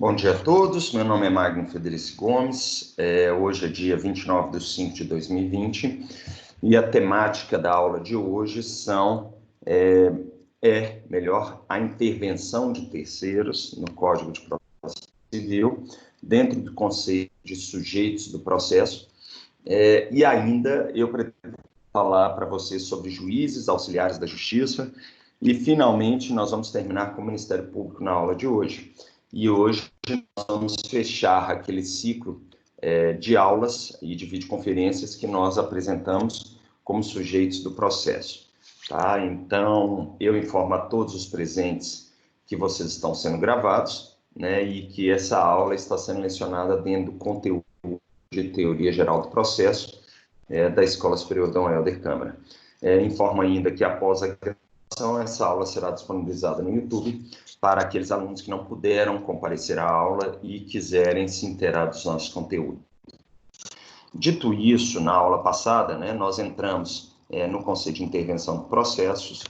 Bom dia a todos, meu nome é Magno Federici Gomes, hoje é dia 29 de 5 de 2020 e a temática da aula de hoje a intervenção de terceiros no Código de Processo Civil, dentro do conceito de sujeitos do processo, e ainda eu pretendo falar para vocês sobre juízes, auxiliares da justiça, e finalmente nós vamos terminar com o Ministério Público na aula de hoje. E hoje nós vamos fechar aquele ciclo de aulas e de videoconferências que nós apresentamos como sujeitos do processo. Tá? Então, eu informo a todos os presentes que vocês estão sendo gravados, né, e que essa aula está sendo lecionada dentro do conteúdo de Teoria Geral do Processo da Escola Superior Dom Helder Câmara. Informo ainda que após a gravação, essa aula será disponibilizada no YouTube para aqueles alunos que não puderam comparecer à aula e quiserem se inteirar dos nossos conteúdos. Dito isso, na aula passada, né, nós entramos no conceito de intervenção de processos,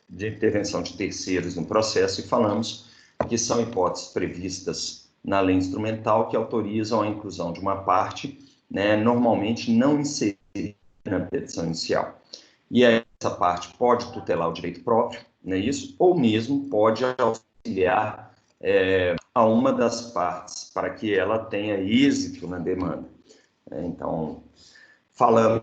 de intervenção de terceiros no processo, e falamos que são hipóteses previstas na lei instrumental que autorizam a inclusão de uma parte, né, normalmente não inserida na petição inicial. E essa parte pode tutelar o direito próprio, não é isso? Ou mesmo pode auxiliar a uma das partes para que ela tenha êxito na demanda. Então, falamos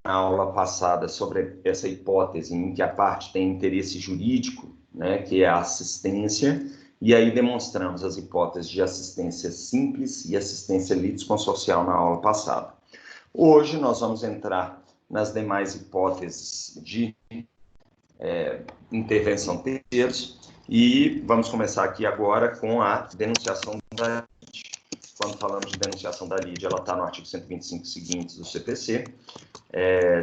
na aula passada sobre essa hipótese em que a parte tem interesse jurídico, né, que é a assistência, e aí demonstramos as hipóteses de assistência simples e assistência litisconsorcial na aula passada. Hoje nós vamos entrar nas demais hipóteses de intervenção de terceiros e vamos começar aqui agora com a denunciação da lide. Quando falamos de denunciação da lide, ela está no artigo 125 seguintes do CPC.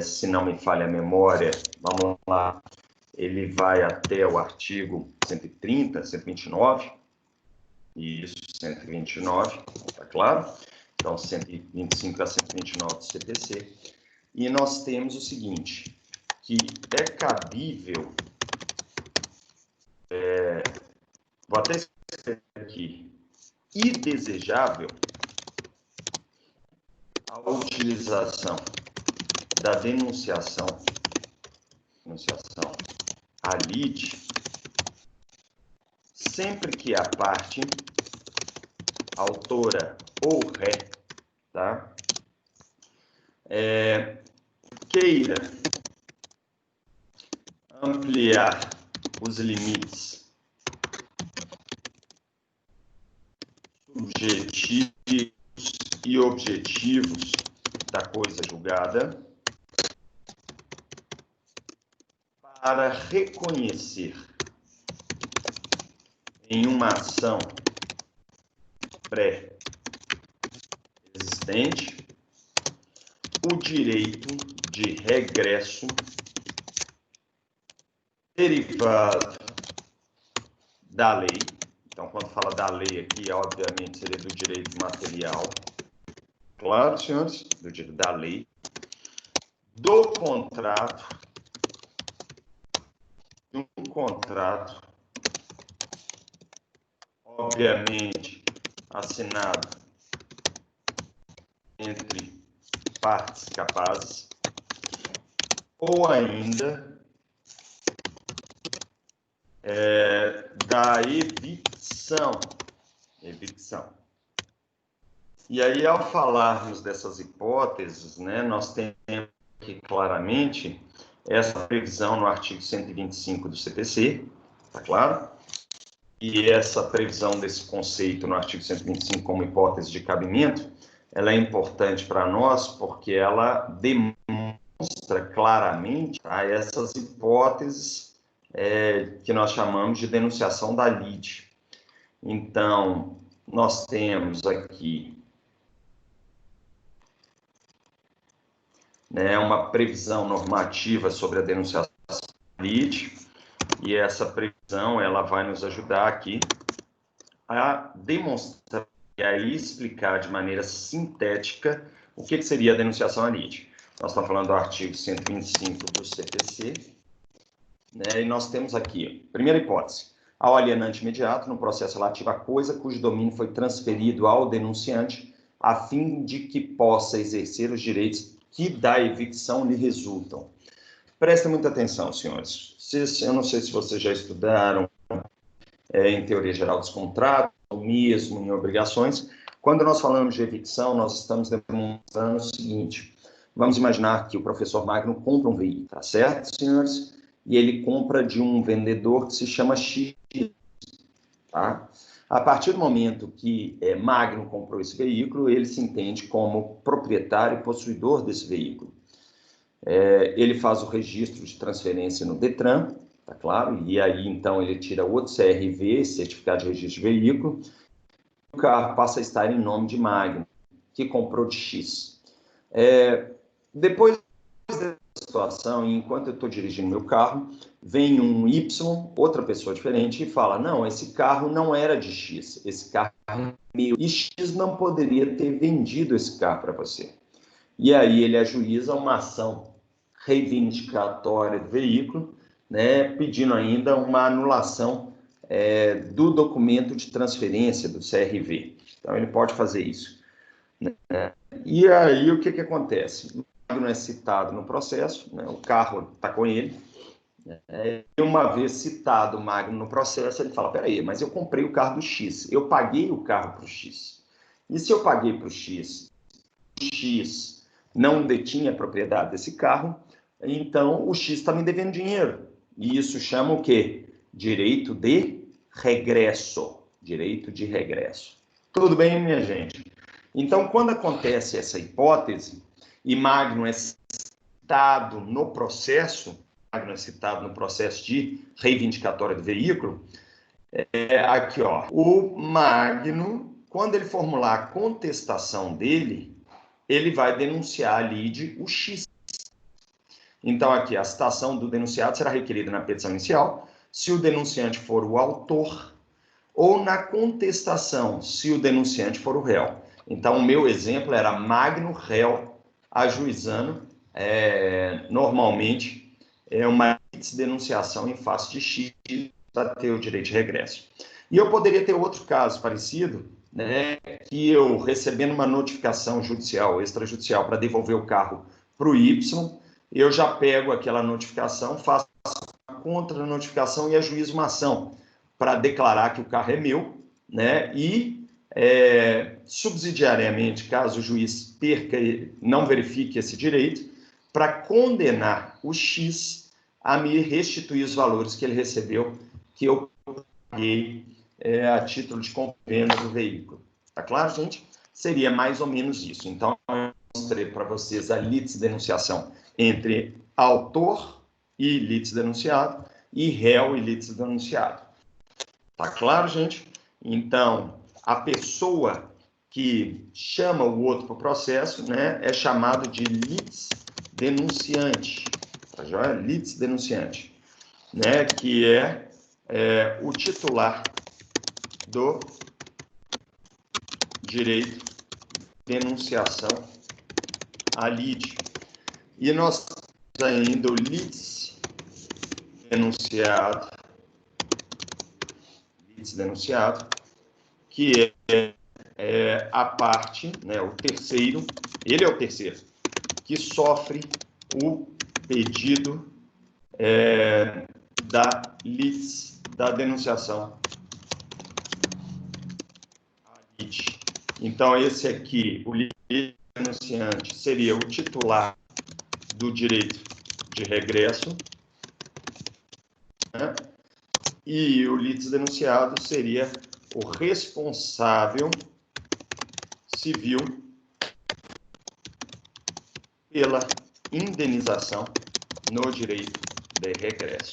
Se não me falha a memória, vamos lá, ele vai até o artigo 130, 129, isso, 129, tá claro? Então, 125 a 129 do CPC. E nós temos o seguinte, que é cabível, vou até escrever aqui, e desejável a utilização da denunciação à lide, sempre que a parte autora ou ré, tá, queira ampliar os limites subjetivos e objetivos da coisa julgada para reconhecer em uma ação pré-existente o direito de regresso derivado da lei. Então, quando fala da lei aqui, obviamente, seria do direito material. Claro, senhores, do direito da lei, do contrato, de um contrato, obviamente, assinado entre partes capazes, ou ainda da evicção. E aí, ao falarmos dessas hipóteses, né, nós temos aqui claramente essa previsão no artigo 125 do CPC, tá claro? E essa previsão desse conceito no artigo 125 como hipótese de cabimento, ela é importante para nós porque ela demonstra claramente essas hipóteses que nós chamamos de denunciação da lide. Então, nós temos aqui uma previsão normativa sobre a denunciação da lide, e essa previsão ela vai nos ajudar aqui a demonstrar e a explicar de maneira sintética o que seria a denunciação à lide. Nós estamos falando do artigo 125 do CPC, né, e nós temos aqui, primeira hipótese, ao alienante imediato no processo relativo à coisa cujo domínio foi transferido ao denunciante, a fim de que possa exercer os direitos que da evicção lhe resultam. Prestem muita atenção, senhores. Eu não sei se vocês já estudaram em teoria geral dos contratos, ou mesmo em obrigações. Quando nós falamos de evicção, nós estamos demonstrando o seguinte: vamos imaginar que o professor Magno compra um veículo, tá certo, senhores? E ele compra de um vendedor que se chama X, tá? A partir do momento que Magno comprou esse veículo, ele se entende como proprietário e possuidor desse veículo. Ele faz o registro de transferência no Detran, tá claro? E aí, então, ele tira outro CRV, Certificado de Registro de Veículo, e o carro passa a estar em nome de Magno, que comprou de X. Depois dessa situação, enquanto eu estou dirigindo meu carro, vem um Y, outra pessoa diferente, e fala: não, esse carro não era de X, esse carro é meu, e X não poderia ter vendido esse carro para você. E aí ele ajuiza uma ação reivindicatória do veículo, né, pedindo ainda uma anulação do documento de transferência do CRV. Então ele pode fazer isso. Né? E aí o que acontece? O Magno é citado no processo, né, o carro está com ele, e uma vez citado o Magno no processo, ele fala: peraí, mas eu comprei o carro do X, eu paguei o carro para o X. E se eu paguei para o X não detinha a propriedade desse carro, então o X está me devendo dinheiro. E isso chama o quê? Direito de regresso. Direito de regresso. Tudo bem, minha gente? Então, quando acontece essa hipótese, e Magno é citado no processo de reivindicatória do veículo, aqui, ó, o Magno, quando ele formular a contestação dele, ele vai denunciar a lide o X. Então, aqui, a citação do denunciado será requerida na petição inicial, se o denunciante for o autor, ou na contestação, se o denunciante for o réu. Então, o meu exemplo era Magno réu ajuizando, normalmente, uma denunciação em face de X para ter o direito de regresso. E eu poderia ter outro caso parecido, né, que eu recebendo uma notificação judicial, extrajudicial, para devolver o carro para o Y, eu já pego aquela notificação, faço a contra-notificação e ajuizo uma ação para declarar que o carro é meu, né, e subsidiariamente, caso o juiz perca e não verifique esse direito, para condenar o X a me restituir os valores que ele recebeu, que eu paguei a título de compra e venda do veículo. Tá claro, gente? Seria mais ou menos isso. Então, eu mostrei para vocês a litisdenunciação entre autor e litisdenunciado e réu e litisdenunciado. Tá claro, gente? Então, a pessoa que chama o outro para o processo, né, é chamado de litisdenunciante. Tá joia? Litisdenunciante, né, que é o titular do direito de denunciação à lide. E nós temos ainda o litisdenunciado, que é a parte, né, o terceiro, ele é o terceiro, que sofre o pedido da denunciação à lide. Então, esse aqui, o denunciante, seria o titular do direito de regresso, né? E o litisdenunciado seria o responsável civil pela indenização no direito de regresso.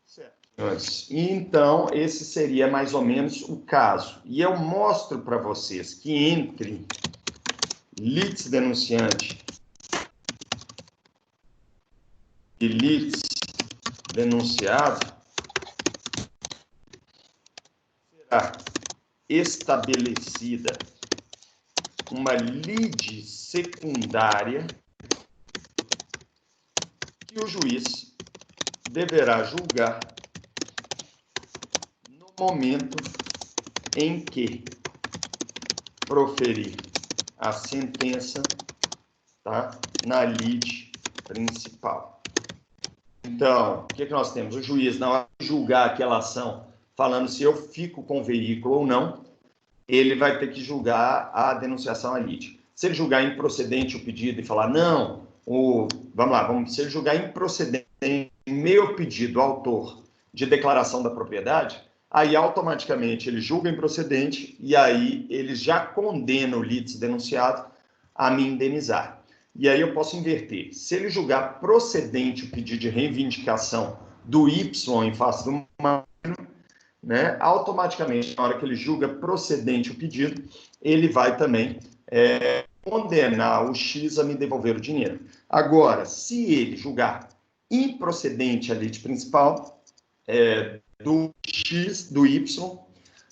Certo, senhores? Então, esse seria mais ou menos o caso. E eu mostro para vocês que entre litisdenunciante e litisdenunciado será estabelecida uma lide secundária que o juiz deverá julgar momento em que proferir a sentença, tá, na lide principal. Então, o que nós temos? O juiz, na hora de julgar aquela ação, falando se eu fico com o veículo ou não, ele vai ter que julgar a denunciação à lide. Se ele julgar improcedente o pedido e falar, não, vamos lá, se ele julgar improcedente meu pedido autor de declaração da propriedade, aí automaticamente ele julga improcedente e aí ele já condena o litis denunciado a me indenizar. E aí eu posso inverter. Se ele julgar procedente o pedido de reivindicação do Y em face do mano, né, automaticamente, na hora que ele julga procedente o pedido, ele vai também condenar o X a me devolver o dinheiro. Agora, se ele julgar improcedente a lide principal do X, do Y,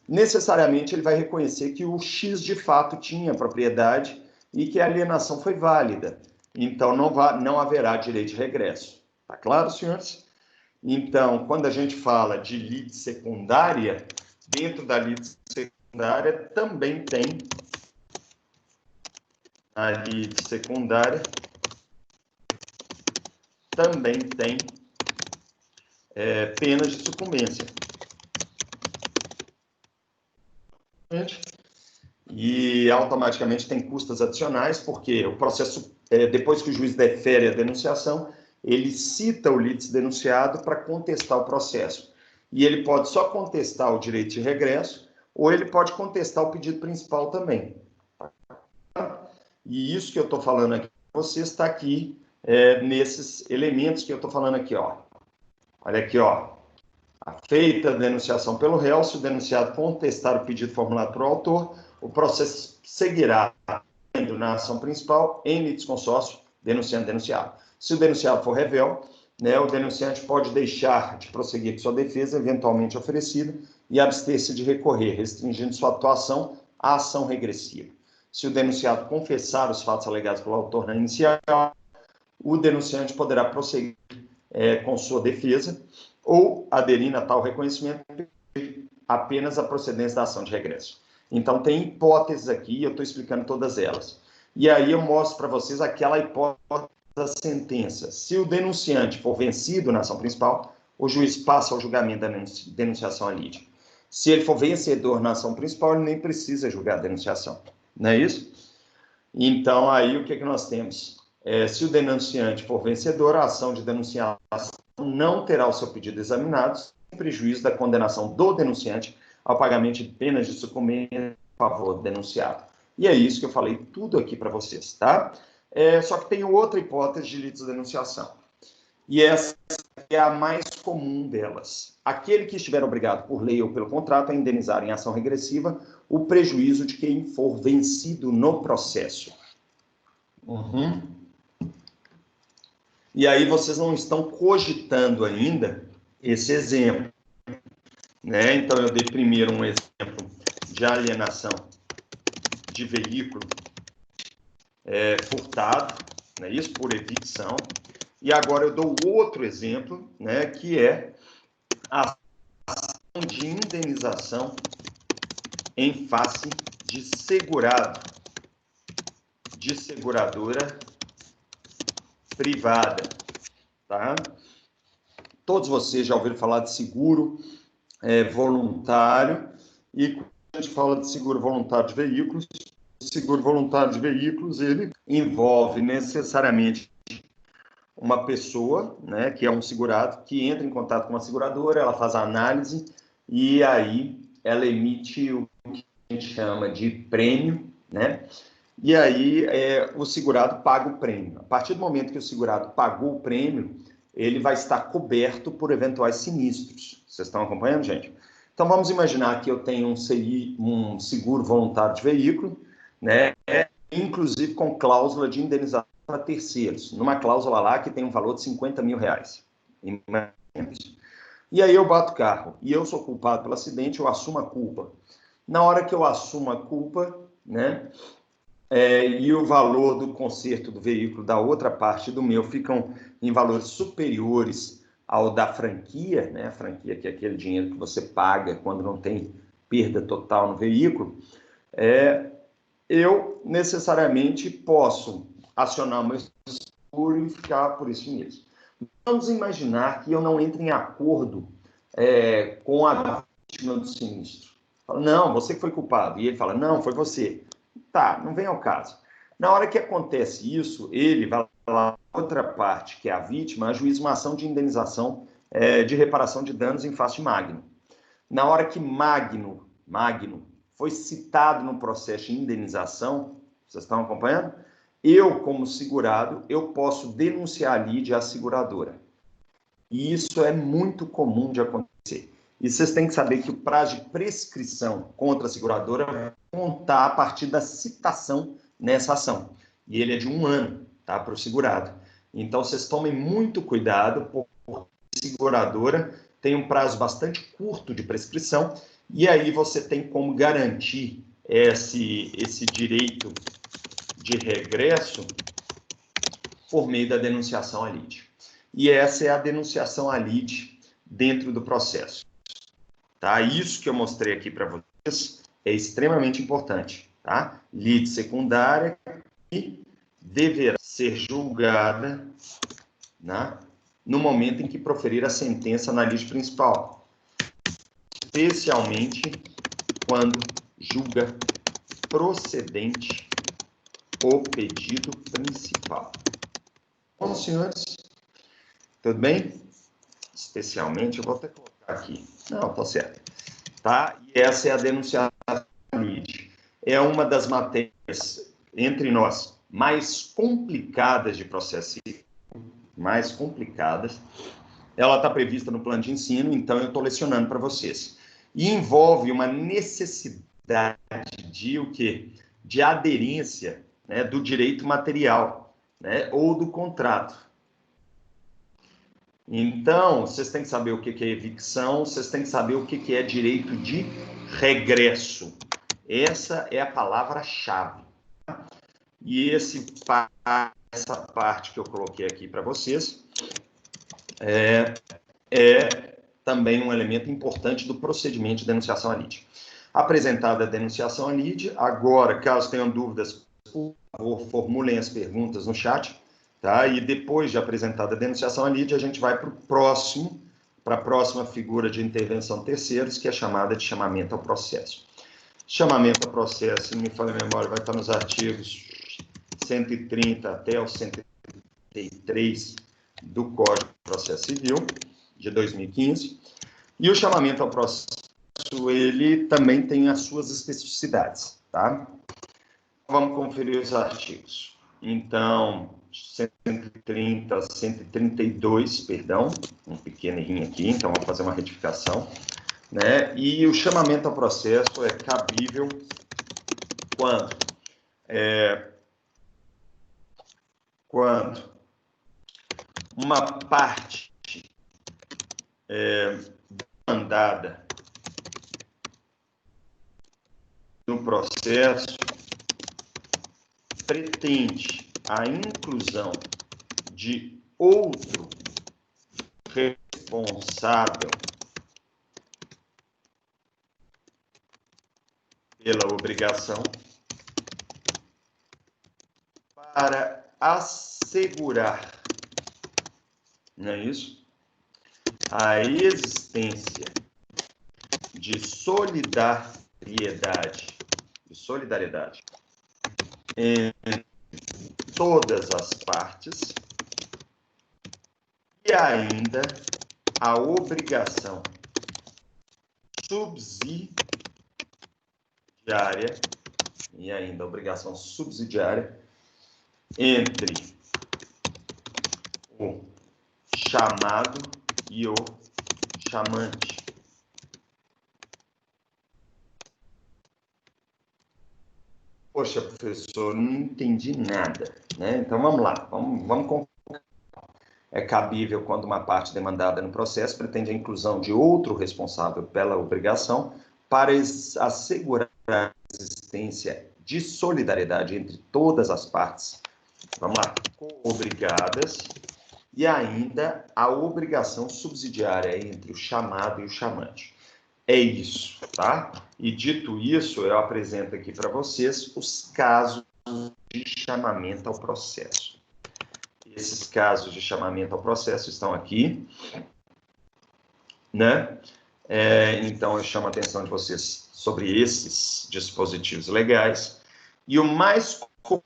necessariamente ele vai reconhecer que o X de fato tinha propriedade e que a alienação foi válida. Então, não haverá direito de regresso. Tá claro, senhores? Então, quando a gente fala de lide secundária, dentro da lide secundária também tem a lide secundária, também tem penas de sucumbência. E automaticamente tem custas adicionais, porque o processo, depois que o juiz defere a denunciação, ele cita o litis denunciado para contestar o processo. E ele pode só contestar o direito de regresso, ou ele pode contestar o pedido principal também. E isso que eu estou falando aqui, você está aqui nesses elementos que eu estou falando aqui, ó. Olha aqui, ó. Feita a denunciação pelo réu, se o denunciado contestar o pedido formulado por autor, o processo seguirá na ação principal em litisconsórcio, denunciante denunciado. Se o denunciado for revel, o denunciante pode deixar de prosseguir com sua defesa, eventualmente oferecida, e abster-se de recorrer, restringindo sua atuação à ação regressiva. Se o denunciado confessar os fatos alegados pelo autor na inicial, o denunciante poderá prosseguir com sua defesa ou aderir a tal reconhecimento apenas a procedência da ação de regresso. Então, tem hipóteses aqui, eu estou explicando todas elas. E aí eu mostro para vocês aquela hipótese da sentença. Se o denunciante for vencido na ação principal, o juiz passa ao julgamento da denunciação à lide. Se ele for vencedor na ação principal, ele nem precisa julgar a denunciação. Não é isso? Então, aí o que nós temos? Se o denunciante for vencedor, a ação de denunciação não terá o seu pedido examinado, sem prejuízo da condenação do denunciante ao pagamento de penas de sucumbência a favor do denunciado. E é isso que eu falei tudo aqui para vocês, tá? Só que tem outra hipótese de litisdenunciação. E essa é a mais comum delas. Aquele que estiver obrigado por lei ou pelo contrato a indenizar em ação regressiva o prejuízo de quem for vencido no processo. E aí vocês não estão cogitando ainda esse exemplo, né? Então eu dei primeiro um exemplo de alienação de veículo furtado, né? Isso por evicção. E agora eu dou outro exemplo, né? Que é a ação de indenização em face de segurado, de seguradora privada, tá? Todos vocês já ouviram falar de seguro voluntário, e quando a gente fala de seguro voluntário de veículos, o seguro voluntário de veículos, ele envolve necessariamente uma pessoa, né, que é um segurado, que entra em contato com uma seguradora, ela faz a análise e aí ela emite o que a gente chama de prêmio, né? E aí o segurado paga o prêmio. A partir do momento que o segurado pagou o prêmio, ele vai estar coberto por eventuais sinistros. Vocês estão acompanhando, gente? Então vamos imaginar que eu tenho um seguro voluntário de veículo, né? Inclusive com cláusula de indenização para terceiros, numa cláusula lá que tem um valor de R$50 mil. E aí eu bato o carro e eu sou culpado pelo acidente, eu assumo a culpa. Na hora que eu assumo a culpa, né? E o valor do conserto do veículo da outra parte do meu ficam em valores superiores ao da franquia, né? A franquia que é aquele dinheiro que você paga quando não tem perda total no veículo, eu necessariamente posso acionar o meu seguro e ficar por isso mesmo. Vamos imaginar que eu não entre em acordo com a vítima do sinistro. Fala, não, você que foi culpado. E ele fala, não, foi você. Tá, não vem ao caso. Na hora que acontece isso, ele vai lá, outra parte, que é a vítima, ajuiza uma ação de indenização de reparação de danos em face de Magno. Na hora que Magno foi citado no processo de indenização, vocês estão acompanhando? Eu, como segurado, eu posso denunciar a lide à seguradora. E isso é muito comum de acontecer. E vocês têm que saber que o prazo de prescrição contra a seguradora vai contar a partir da citação nessa ação. E ele é de 1 ano, tá, para o segurado. Então, vocês tomem muito cuidado, porque a seguradora tem um prazo bastante curto de prescrição, e aí você tem como garantir esse direito de regresso por meio da denunciação à lide. E essa é a denunciação à lide dentro do processo. Tá? Isso que eu mostrei aqui para vocês é extremamente importante. Tá? Lide secundária que deverá ser julgada, né, no momento em que proferir a sentença na lide principal, especialmente quando julga procedente o pedido principal. Bom, senhores, tudo bem? Especialmente, eu vou até colocar aqui. Não, tá certo. Tá? E essa é a denunciação da lide. É uma das matérias, entre nós, mais complicadas de processo civil, mais complicadas. Ela está prevista no plano de ensino, então eu estou lecionando para vocês. E envolve uma necessidade de o quê? De aderência, né, do direito material, né, ou do contrato. Então, vocês têm que saber o que é evicção, vocês têm que saber o que é direito de regresso. Essa é a palavra-chave. E essa parte que eu coloquei aqui para vocês é também um elemento importante do procedimento de denunciação à lide. Apresentada a denunciação à lide, agora, caso tenham dúvidas, por favor, formulem as perguntas no chat, tá? E depois de apresentada a denunciação à lide, a gente vai para a próxima figura de intervenção de terceiros, que é chamada de chamamento ao processo. Chamamento ao processo, se não me falha a memória, vai estar nos artigos 130 até o 133 do Código de Processo Civil, de 2015. E o chamamento ao processo, ele também tem as suas especificidades, tá? Vamos conferir os artigos. Então, 130, 132, perdão, um pequeno errinho aqui, então vamos fazer uma retificação, né? E o chamamento ao processo é cabível quando uma parte demandada no processo pretende a inclusão de outro responsável pela obrigação para assegurar, não é isso? A existência de solidariedade entre todas as partes e ainda a obrigação subsidiária entre o chamado e o chamante. Poxa, professor, não entendi nada, né? Então vamos lá, vamos concluir. É cabível quando uma parte demandada no processo pretende a inclusão de outro responsável pela obrigação para assegurar a existência de solidariedade entre todas as partes, vamos lá, obrigadas, e ainda a obrigação subsidiária entre o chamado e o chamante. É isso, tá? E dito isso, eu apresento aqui para vocês os casos de chamamento ao processo. Esses casos de chamamento ao processo estão aqui, né? Então, eu chamo a atenção de vocês sobre esses dispositivos legais. E o mais comum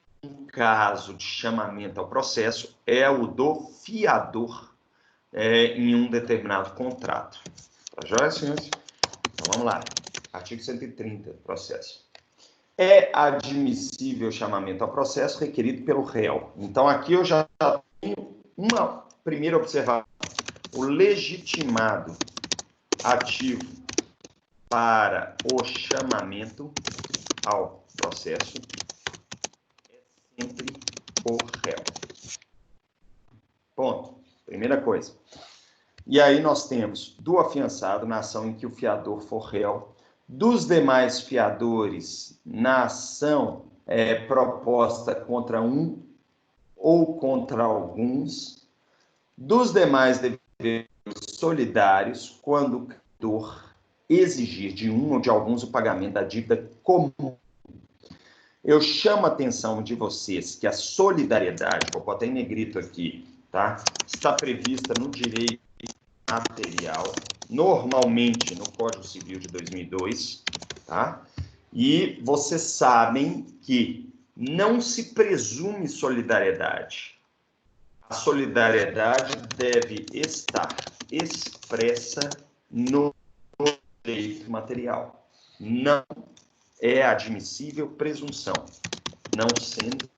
caso de chamamento ao processo é o do fiador em um determinado contrato. Tá joia, senhores? Então, vamos lá. Artigo 130, processo. É admissível chamamento ao processo requerido pelo réu. Então, aqui eu já tenho uma primeira observação. O legitimado ativo para o chamamento ao processo é sempre o réu. Ponto. Primeira coisa. E aí nós temos do afiançado na ação em que o fiador for réu, dos demais fiadores na ação proposta contra um ou contra alguns, dos demais devedores solidários, quando o credor exigir de um ou de alguns o pagamento da dívida comum. Eu chamo a atenção de vocês que a solidariedade, vou botar em negrito aqui, tá? Está prevista no direito material, normalmente no Código Civil de 2002, tá? E vocês sabem que não se presume solidariedade. A solidariedade deve estar expressa no direito material. Não é admissível presunção, não sendo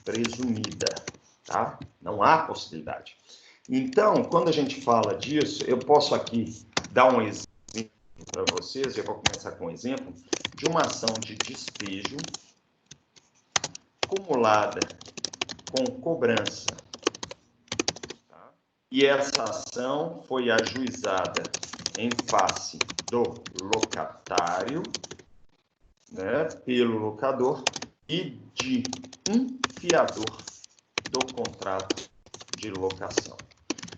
presumida, tá? Não há possibilidade. Então, quando a gente fala disso, eu posso aqui dar um exemplo para vocês, eu vou começar com um exemplo de uma ação de despejo acumulada com cobrança. Tá? E essa ação foi ajuizada em face do locatário, né, pelo locador e de um fiador do contrato de locação.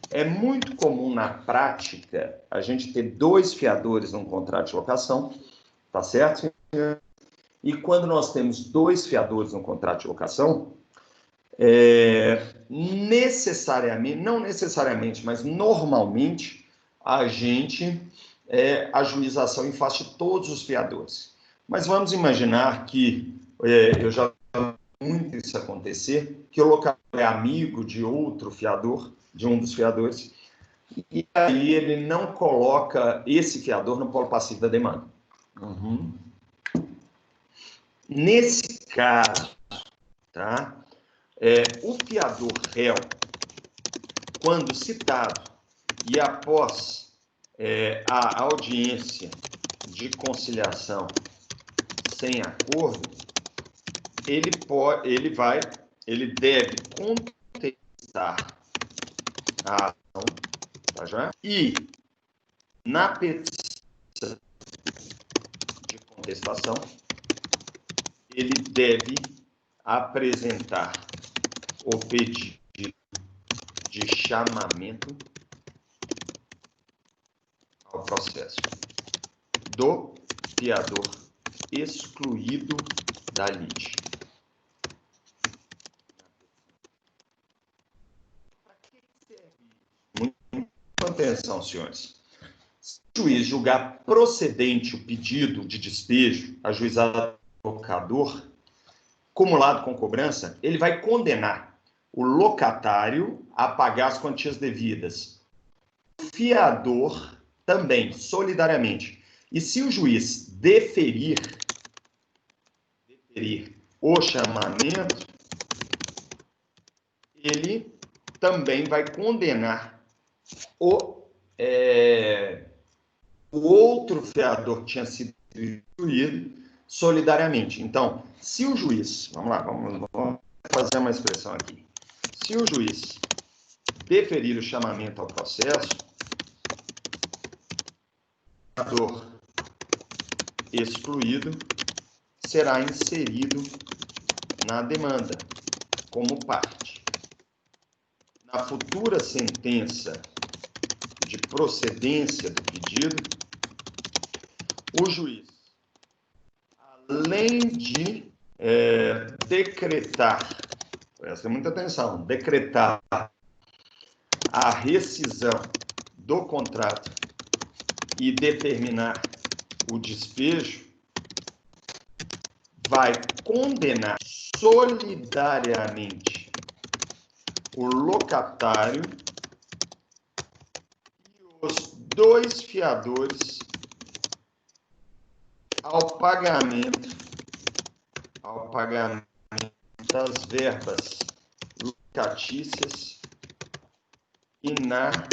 É muito comum na prática a gente ter dois fiadores num contrato de locação, tá certo? E quando nós temos dois fiadores num contrato de locação, necessariamente, não necessariamente, mas normalmente, a gente ajuização em face de todos os fiadores. Mas vamos imaginar que, eu já vi muito isso acontecer, que o locador é amigo de outro fiador, de um dos fiadores, e aí ele não coloca esse fiador no polo passivo da demanda. Uhum. Nesse caso, tá? O fiador réu, quando citado e após a audiência de conciliação sem acordo, ele deve contestar a ação, tá já? E na petição de contestação, ele deve apresentar o pedido de chamamento ao processo do fiador excluído da lide. Muita atenção, senhores. Se o juiz julgar procedente o pedido de despejo ajuizado pelo locador, cumulado com cobrança, ele vai condenar o locatário a pagar as quantias devidas. O fiador também, solidariamente. E se o juiz deferir o chamamento, ele também vai condenar o outro fiador que tinha sido excluído solidariamente. Então, se o juiz, vamos fazer uma expressão aqui. Se o juiz deferir o chamamento ao processo, o fiador excluído será inserido na demanda como parte. Na a futura sentença de procedência do pedido, o juiz, além de decretar, presta muita atenção, decretar a rescisão do contrato e determinar o despejo, vai condenar solidariamente o locatário e os dois fiadores ao pagamento das verbas locatícias inavidas.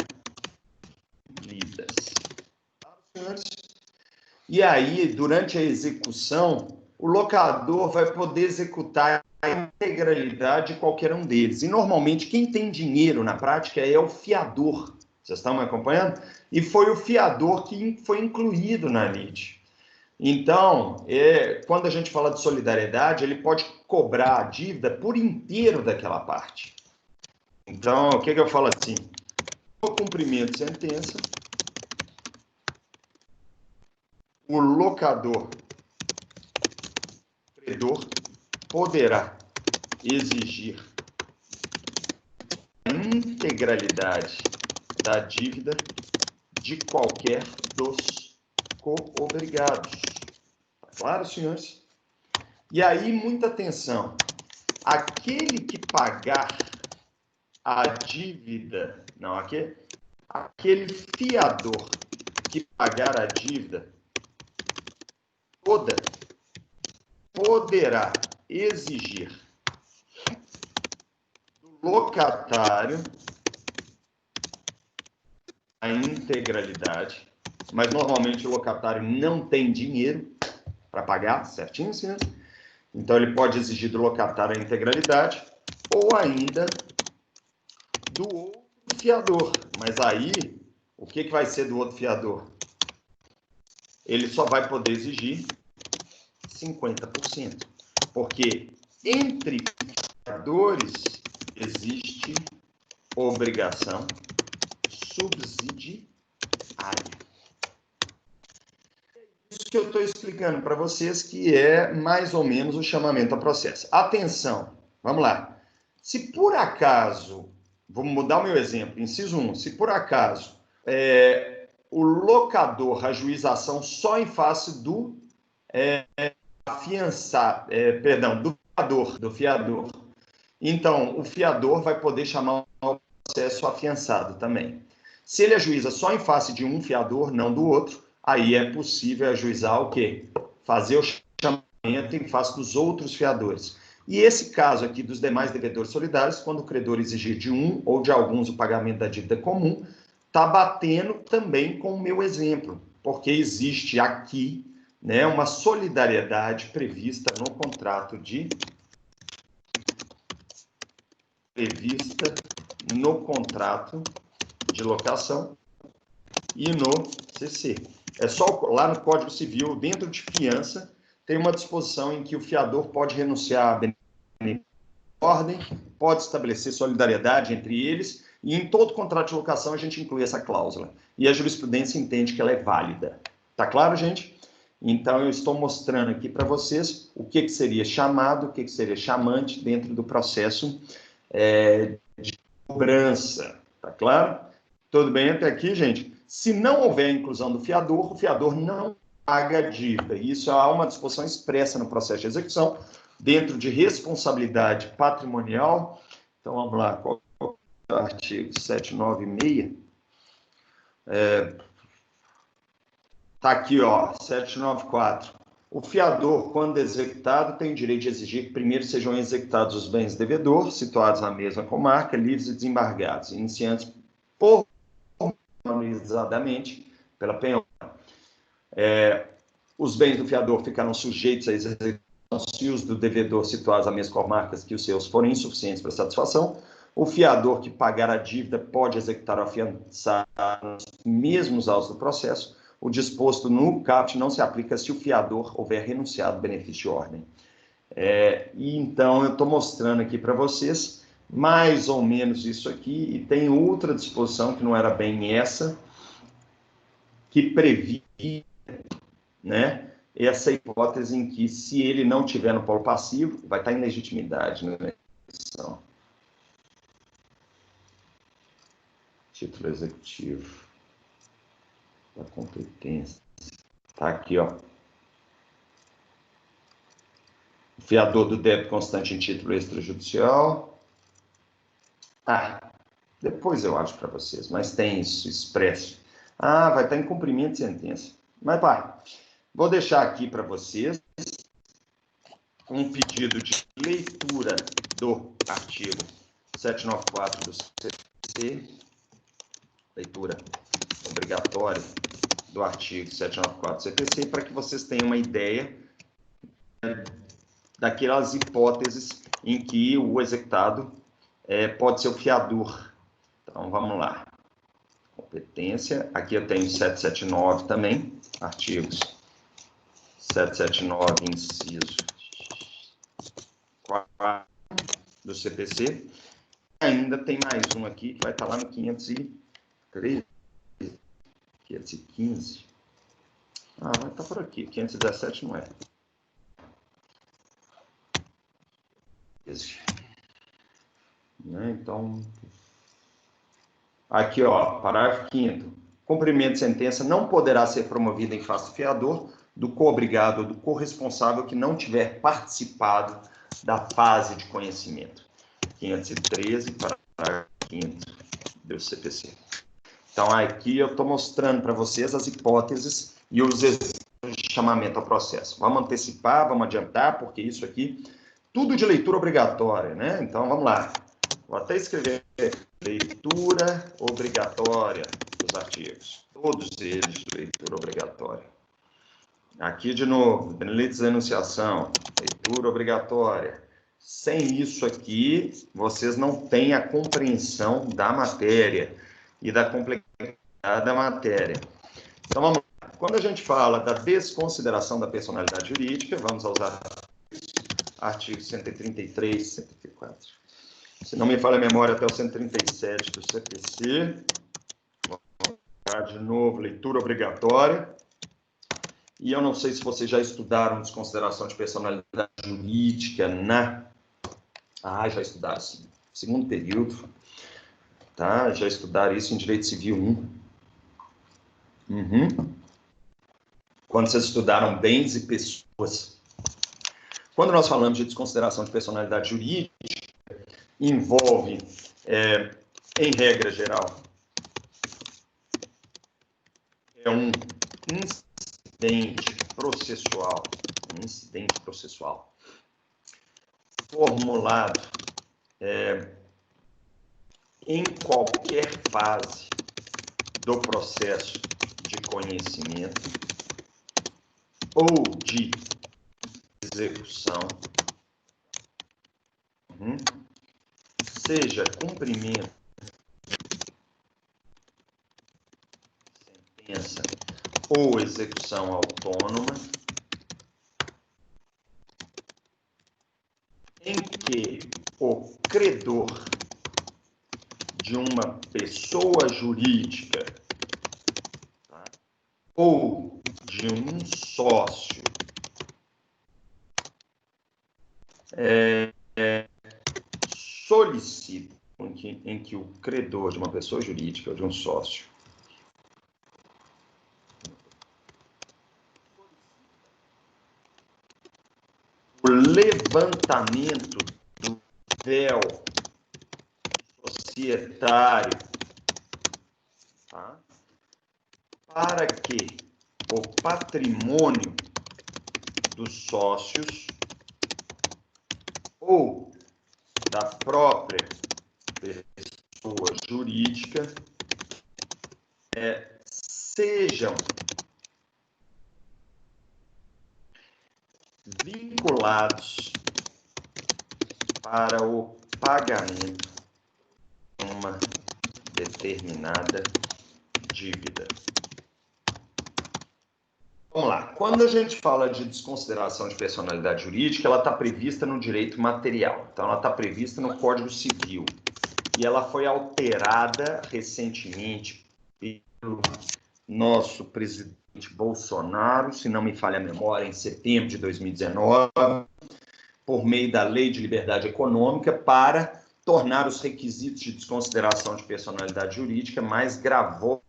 E aí, durante a execução, o locador vai poder executar a integralidade de qualquer um deles. E, normalmente, quem tem dinheiro na prática é o fiador. Vocês estão me acompanhando? E foi o fiador que foi incluído na lide. Então, quando a gente fala de solidariedade, ele pode cobrar a dívida por inteiro daquela parte. Então, o que eu falo assim? No cumprimento de sentença, o locador, credor, poderá exigir a integralidade da dívida de qualquer dos co-obrigados. Tá claro, senhores? E aí, muita atenção. Aquele que pagar a dívida, não, aquele fiador que pagar a dívida toda, poderá exigir do locatário a integralidade, mas normalmente o locatário não tem dinheiro para pagar, certinho, senhor? Então ele pode exigir do locatário a integralidade ou ainda do outro fiador. Mas aí, o que vai ser do outro fiador? Ele só vai poder exigir 50%, porque entre fiadores existe obrigação subsidiária. Isso que eu estou explicando para vocês, que é mais ou menos o chamamento a processo. Atenção, vamos lá. Se por acaso, vou mudar o meu exemplo, inciso 1, se por acaso o locador ajuização só em face do do fiador. Então, o fiador vai poder chamar o processo afiançado também. Se ele ajuiza só em face de um fiador, não do outro, aí é possível ajuizar o quê? Fazer o chamamento em face dos outros fiadores. E esse caso aqui dos demais devedores solidários, quando o credor exigir de um ou de alguns o pagamento da dívida comum, está batendo também com o meu exemplo, porque existe aqui, né, uma solidariedade prevista no contrato de locação e no CC. É só lá no Código Civil, dentro de fiança, tem uma disposição em que o fiador pode renunciar à ordem, pode estabelecer solidariedade entre eles, e em todo contrato de locação a gente inclui essa cláusula. E a jurisprudência entende que ela é válida. Tá claro, gente? Então, eu estou mostrando aqui para vocês o que seria chamado, o que seria chamante dentro do processo de cobrança. Tá claro? Tudo bem até aqui, gente? Se não houver a inclusão do fiador, o fiador não paga a dívida. Isso há uma disposição expressa no processo de execução, dentro de responsabilidade patrimonial. Então, vamos lá. Qual é o artigo 796? Está aqui, ó, 794. O fiador, quando executado, tem o direito de exigir que primeiro sejam executados os bens devedor, situados na mesma comarca, livres e desembargados, iniciantes pormenorizadamente pela penhora. Os bens do fiador ficarão sujeitos à execução se os do devedor situados na mesma comarca que os seus forem insuficientes para satisfação. O fiador que pagar a dívida pode executar o afiançado nos mesmos autos do processo. O disposto no caput não se aplica se o fiador houver renunciado ao benefício de ordem. E então, eu estou mostrando aqui para vocês mais ou menos isso aqui, e tem outra disposição que não era bem essa, que previa, né, essa hipótese em que, se ele não tiver no polo passivo, vai estar em legitimidade, né? Título executivo da competência. Tá aqui, ó. O fiador do débito constante em título extrajudicial. Depois eu acho para vocês, mas tem isso expresso. Vai estar em cumprimento de sentença. Mas, pá, vou deixar aqui para vocês um pedido de leitura do artigo 794 do CPC, leitura obrigatória do artigo 794 do CPC, para que vocês tenham uma ideia daquelas hipóteses em que o executado pode ser o fiador. Então, vamos lá. Competência, aqui eu tenho 779 também, artigos 779, inciso 4 do CPC. Ainda tem mais um aqui, que vai estar lá no 513, 515. Vai estar por aqui, 517 não é. Então, aqui, ó, parágrafo 5º. Cumprimento de sentença não poderá ser promovido em face do fiador, do co-obrigado ou do corresponsável que não tiver participado da fase de conhecimento. 513, parágrafo 5º do CPC. Então, aqui eu estou mostrando para vocês as hipóteses e os exemplos de chamamento ao processo. Vamos antecipar, vamos adiantar, porque isso aqui, tudo de leitura obrigatória, né? Então, vamos lá. Vou até escrever leitura obrigatória dos artigos. Todos eles de leitura obrigatória. Aqui, de novo, delitos de enunciação, leitura obrigatória. Sem isso aqui, vocês não têm a compreensão da matéria e da complexidade da matéria. Então, vamos lá. Quando a gente fala da desconsideração da personalidade jurídica, vamos usar artigos 133, 134. Se não me falha a memória, até o 137 do CPC. Vamos lá de novo, leitura obrigatória. E eu não sei se vocês já estudaram desconsideração de personalidade jurídica na... já estudaram, sim. Segundo período. Tá? Já estudaram isso em Direito Civil 1. Quando vocês estudaram bens e pessoas. Quando nós falamos de desconsideração de personalidade jurídica, envolve, em regra geral, um incidente processual, formulado em qualquer fase do processo de conhecimento ou de execução, seja cumprimento de sentença ou execução autônoma, em que o credor de uma pessoa jurídica, tá, ou de um sócio solicita, em que o credor de uma pessoa jurídica ou de um sócio o levantamento do véu societário, tá, para que o patrimônio dos sócios ou da própria pessoa jurídica sejam vinculados para o pagamento de uma determinada dívida. Vamos lá. Quando a gente fala de desconsideração de personalidade jurídica, ela está prevista no direito material. Então, ela está prevista no Código Civil. E ela foi alterada recentemente pelo nosso presidente Bolsonaro, se não me falha a memória, em setembro de 2019, por meio da Lei de Liberdade Econômica, para tornar os requisitos de desconsideração de personalidade jurídica mais gravosos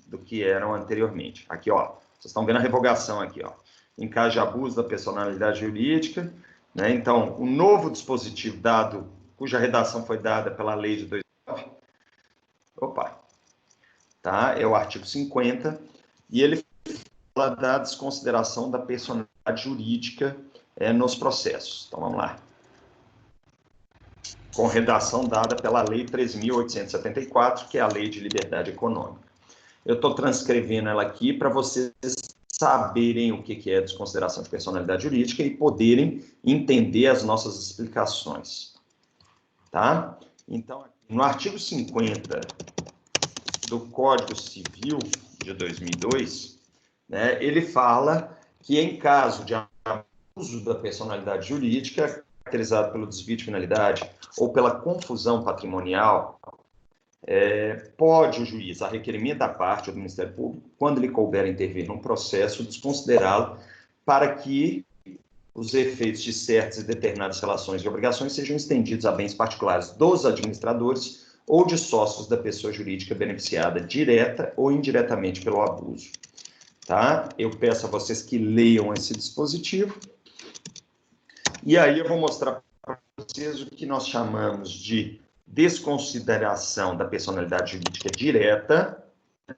do que eram anteriormente. Aqui, ó, vocês estão vendo a revogação aqui, ó. Em caso de abuso da personalidade jurídica, né? Então, o novo dispositivo dado, cuja redação foi dada pela lei de 2009, tá? É o artigo 50, e ele fala da desconsideração da personalidade jurídica nos processos. Então, vamos lá. Com redação dada pela lei 13.874, que é a Lei de Liberdade Econômica. Eu estou transcrevendo ela aqui para vocês saberem o que é desconsideração de personalidade jurídica e poderem entender as nossas explicações. Tá? Então, no artigo 50 do Código Civil de 2002, né, ele fala que em caso de abuso da personalidade jurídica, caracterizado pelo desvio de finalidade ou pela confusão patrimonial, pode o juiz, a requerimento da parte ou do Ministério Público, quando lhe couber intervir num processo, desconsiderá-lo para que os efeitos de certas e determinadas relações e obrigações sejam estendidos a bens particulares dos administradores ou de sócios da pessoa jurídica beneficiada direta ou indiretamente pelo abuso. Tá? Eu peço a vocês que leiam esse dispositivo e aí eu vou mostrar para vocês o que nós chamamos de desconsideração da personalidade jurídica direta,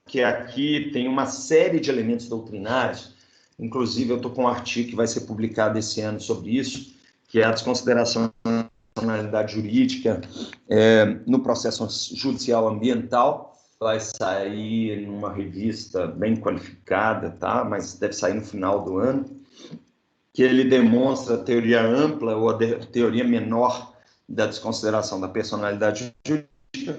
que aqui tem uma série de elementos doutrinários, inclusive eu estou com um artigo que vai ser publicado esse ano sobre isso, que é a desconsideração da personalidade jurídica no processo judicial ambiental, vai sair numa revista bem qualificada, tá? Mas deve sair no final do ano, que ele demonstra a teoria ampla ou a teoria menor da desconsideração da personalidade jurídica,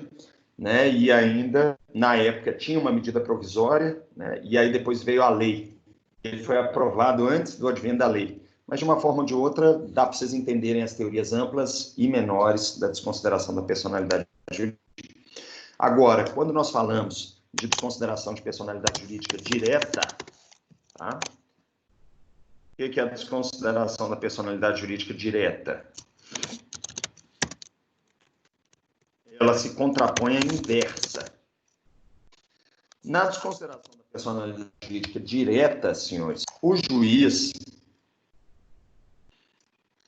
né? E ainda, na época, tinha uma medida provisória, né? E aí depois veio a lei. Ele foi aprovado antes do advento da lei. Mas, de uma forma ou de outra, dá para vocês entenderem as teorias amplas e menores da desconsideração da personalidade jurídica. Agora, quando nós falamos de desconsideração de personalidade jurídica direta, tá? O que é a desconsideração da personalidade jurídica direta? Ela se contrapõe à inversa. Na desconsideração da personalidade jurídica direta, senhores, o juiz,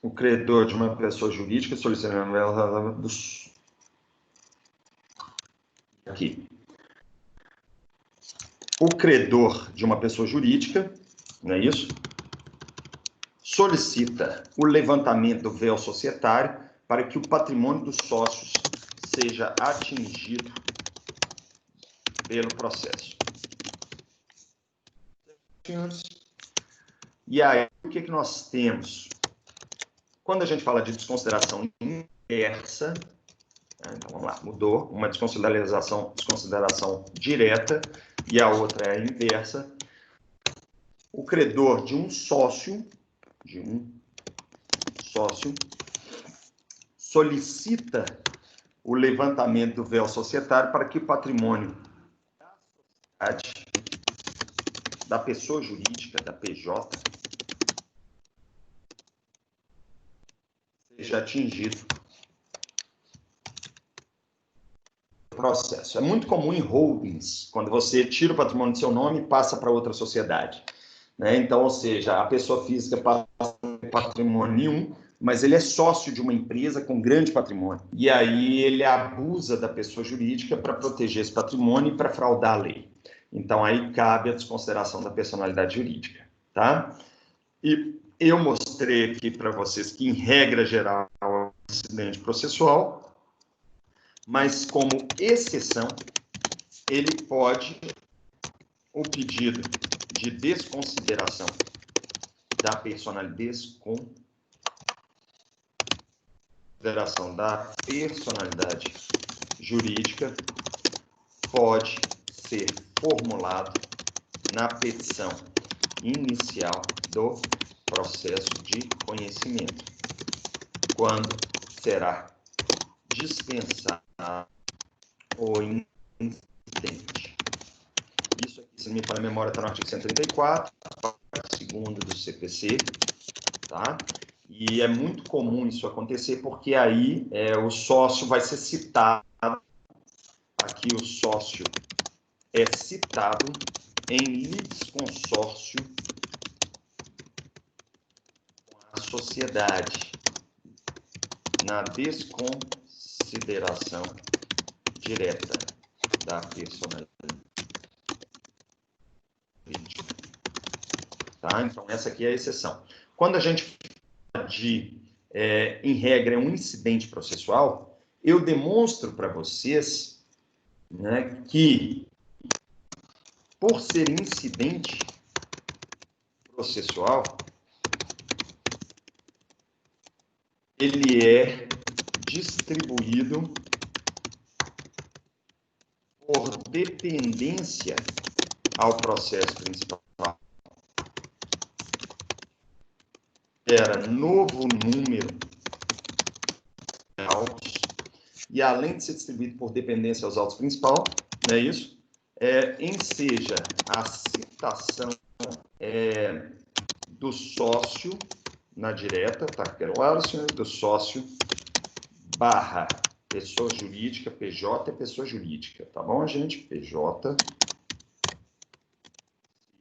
o credor de uma pessoa jurídica, solicitando aqui. O credor de uma pessoa jurídica, não é isso? Solicita o levantamento do véu societário para que o patrimônio dos sócios seja atingido pelo processo. E aí, o que nós temos? Quando a gente fala de desconsideração inversa, então vamos lá, mudou, uma desconsideração direta e a outra é a inversa. O credor de um sócio, solicita o levantamento do véu societário para que o patrimônio da pessoa jurídica, da PJ, seja atingido pelo processo. É muito comum em holdings, quando você tira o patrimônio do seu nome e passa para outra sociedade, né? Então, ou seja, a pessoa física passa patrimônio nenhum, mas ele é sócio de uma empresa com grande patrimônio. E aí ele abusa da pessoa jurídica para proteger esse patrimônio e para fraudar a lei. Então, aí cabe a desconsideração da personalidade jurídica, tá? E eu mostrei aqui para vocês que, em regra geral, é um incidente processual, mas como exceção, ele pode, o pedido de desconsideração da personalidade jurídica pode ser formulado na petição inicial do processo de conhecimento, quando será dispensado o incidente. Isso aqui, se não me falha a memória, está no artigo 134, segundo do CPC, tá? E é muito comum isso acontecer, porque aí o sócio vai ser citado, aqui o sócio é citado em litisconsórcio com a sociedade, na desconsideração direta da personalidade jurídica. Tá? Então, essa aqui é a exceção. Quando a gente fala de, em regra, um incidente processual, eu demonstro para vocês, né, que, por ser incidente processual, ele é distribuído por dependência ao processo principal. Era novo número de autos, e além de ser distribuído por dependência aos autos principal, não é isso? Enseja a citação do sócio na direta, tá claro, senhores? Do sócio barra pessoa jurídica, PJ é pessoa jurídica, tá bom, gente? PJ,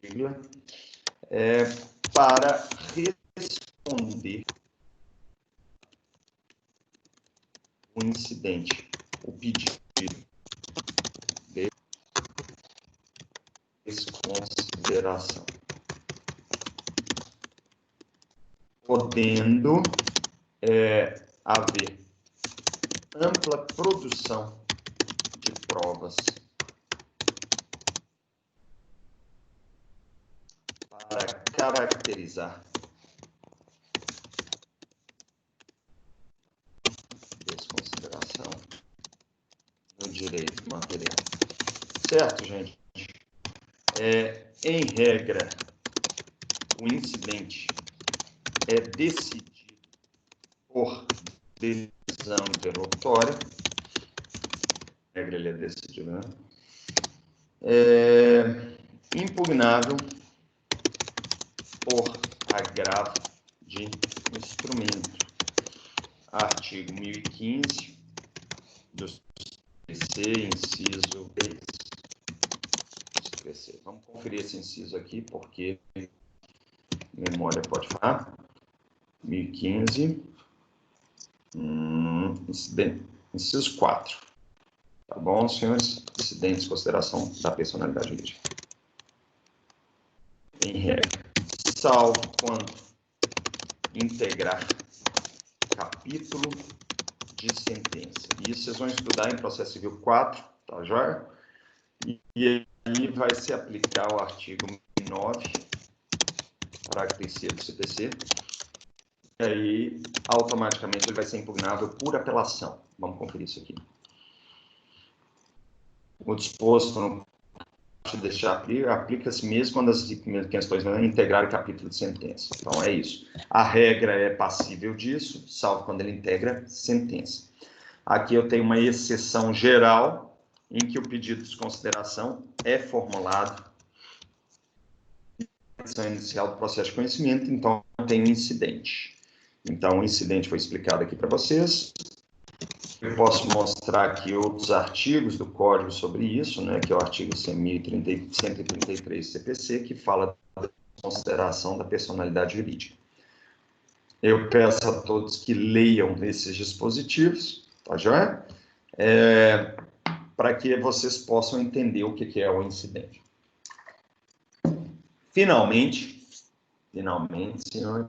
sigla, para responder o incidente, o pedido de desconsideração, podendo haver ampla produção de provas para caracterizar desconsideração no direito material. Certo, gente? Em regra, o incidente é decidido por decisão interlocutória. Em regra, ele é decidido, né? Impugnável por agravo de instrumento. Artigo 1015 do CPC, inciso 3. CPC. Vamos conferir esse inciso aqui, porque memória pode falar. 1015, inciso 4. Tá bom, senhores? Incidentes de consideração da personalidade jurídica. Em regra, salvo quando integrar capítulo de sentença. Isso vocês vão estudar em processo civil 4, tá joia? E aí vai se aplicar o artigo 9, parágrafo 3º do CPC, e aí automaticamente ele vai ser impugnável por apelação. Vamos conferir isso aqui. O disposto no deixar aplica-se mesmo quando as questões não integrarem capítulo de sentença. Então, é isso. A regra é passível disso, salvo quando ele integra sentença. Aqui eu tenho uma exceção geral, em que o pedido de desconsideração é formulado na edição inicial do processo de conhecimento, então tem um incidente. Então, o incidente foi explicado aqui para vocês. Eu posso mostrar aqui outros artigos do Código sobre isso, né, que é o artigo 133 CPC, que fala da consideração da personalidade jurídica. Eu peço a todos que leiam esses dispositivos, tá joia? Para que vocês possam entender o que é o incidente. Finalmente, senhores,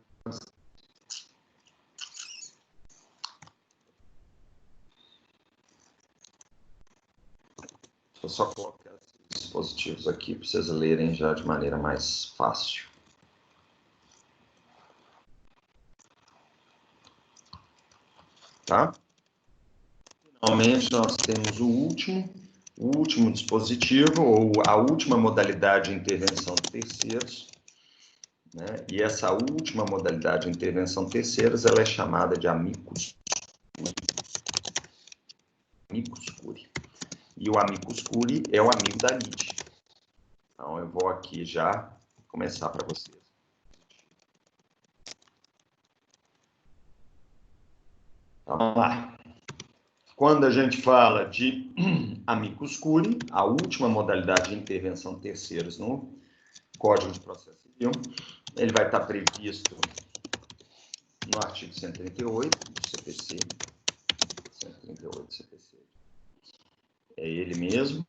vou só colocar esses dispositivos aqui para vocês lerem já de maneira mais fácil. Tá? Finalmente, nós temos o último dispositivo, ou a última modalidade de intervenção de terceiros, né? E essa última modalidade de intervenção de terceiros, ela é chamada de amicus curiae. E o amicus curiae é o amigo da lide. Então, eu vou aqui já começar para vocês. Então, vamos lá. Quando a gente fala de amicus curiae, a última modalidade de intervenção de terceiros no Código de Processo Civil, ele vai estar previsto no artigo 138 do CPC. 138 do CPC. É ele mesmo.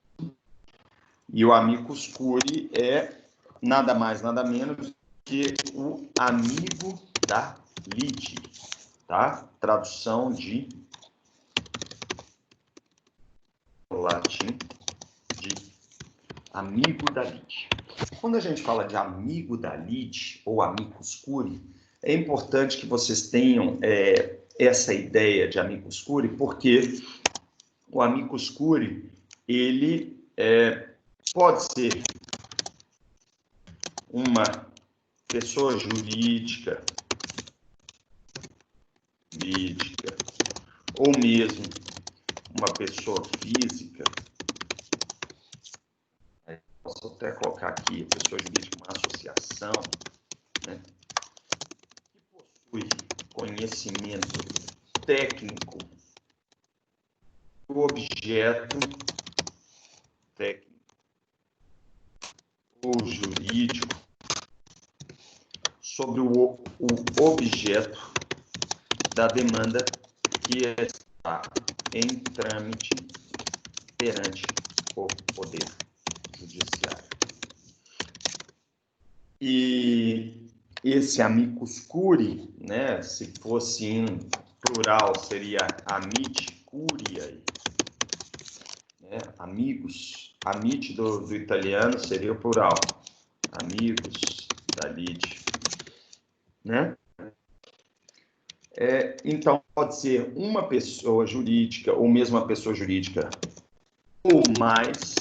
E o amicus curiae é nada mais, nada menos que o amigo da lide, tá? Tradução de latim de amigo da lide. Quando a gente fala de amigo da lide ou amicus curiae, é importante que vocês tenham essa ideia de amicus curiae, porque o amicus curiae, ele pode ser uma pessoa jurídica, ou mesmo uma pessoa física. Posso até colocar aqui, pessoa jurídica, uma associação, né, que possui conhecimento técnico do objeto técnico ou jurídico sobre o objeto da demanda que está em trâmite perante o Poder Judiciário. E esse amicus curiae, né, se fosse em plural, seria amici curiae, né, amigos, amici do italiano seria o plural, amigos da lide, né? Então, pode ser uma pessoa jurídica ou mesmo uma pessoa jurídica ou mais.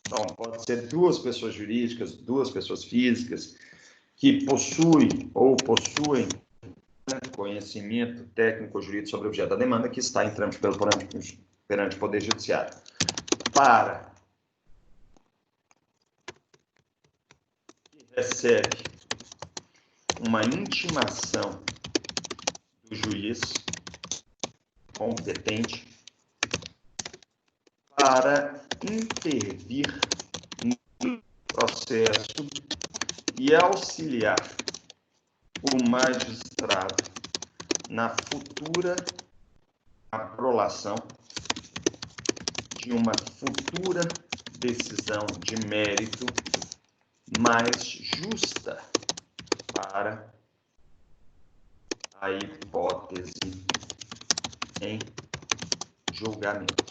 Então, pode ser duas pessoas jurídicas, duas pessoas físicas que possuem ou possuem, né, conhecimento técnico ou jurídico sobre o objeto da demanda que está em trâmite perante o Poder Judiciário. Para que recebe uma intimação do juiz competente para intervir no processo e auxiliar o magistrado na futura aprolação de uma futura decisão de mérito mais justa para a hipótese em julgamento.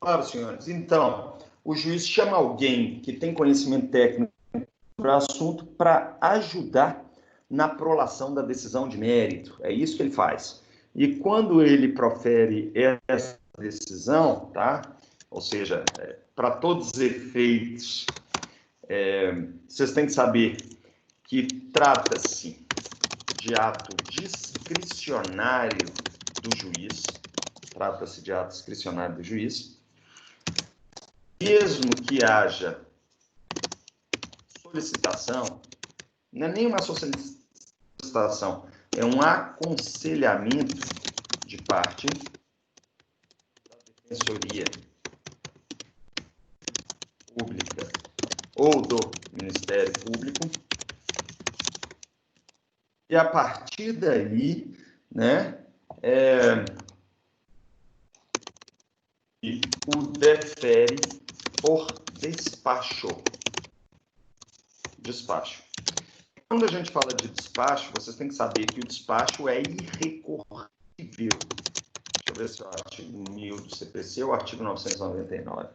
Claro, senhores. Então, o juiz chama alguém que tem conhecimento técnico para o assunto para ajudar na prolação da decisão de mérito. É isso que ele faz. E quando ele profere essa decisão, tá? Ou seja, para todos os efeitos, vocês têm que saber que trata-se de ato discricionário do juiz, mesmo que haja solicitação, não é nem uma solicitação, é um aconselhamento de parte da Defensoria Pública ou do Ministério Público, e a partir daí, né, o defere por despacho. Quando a gente fala de despacho, vocês têm que saber que o despacho é irrecorrível. Deixa eu ver se é o artigo 1000 do CPC ou o artigo 999.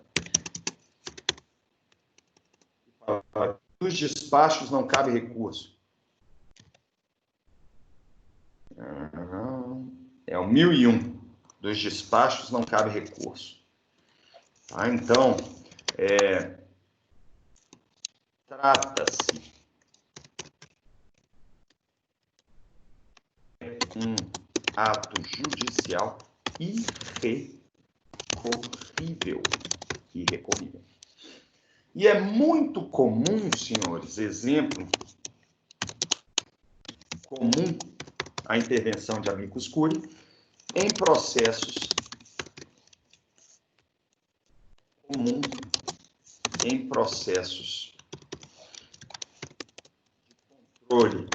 Dos despachos não cabe recurso. É o 1001. Dos despachos não cabe recurso. Tá? Então, trata-se de um ato judicial irrecorrível. E é muito comum, senhores, exemplo comum, a intervenção de amicus curiae em processos de controle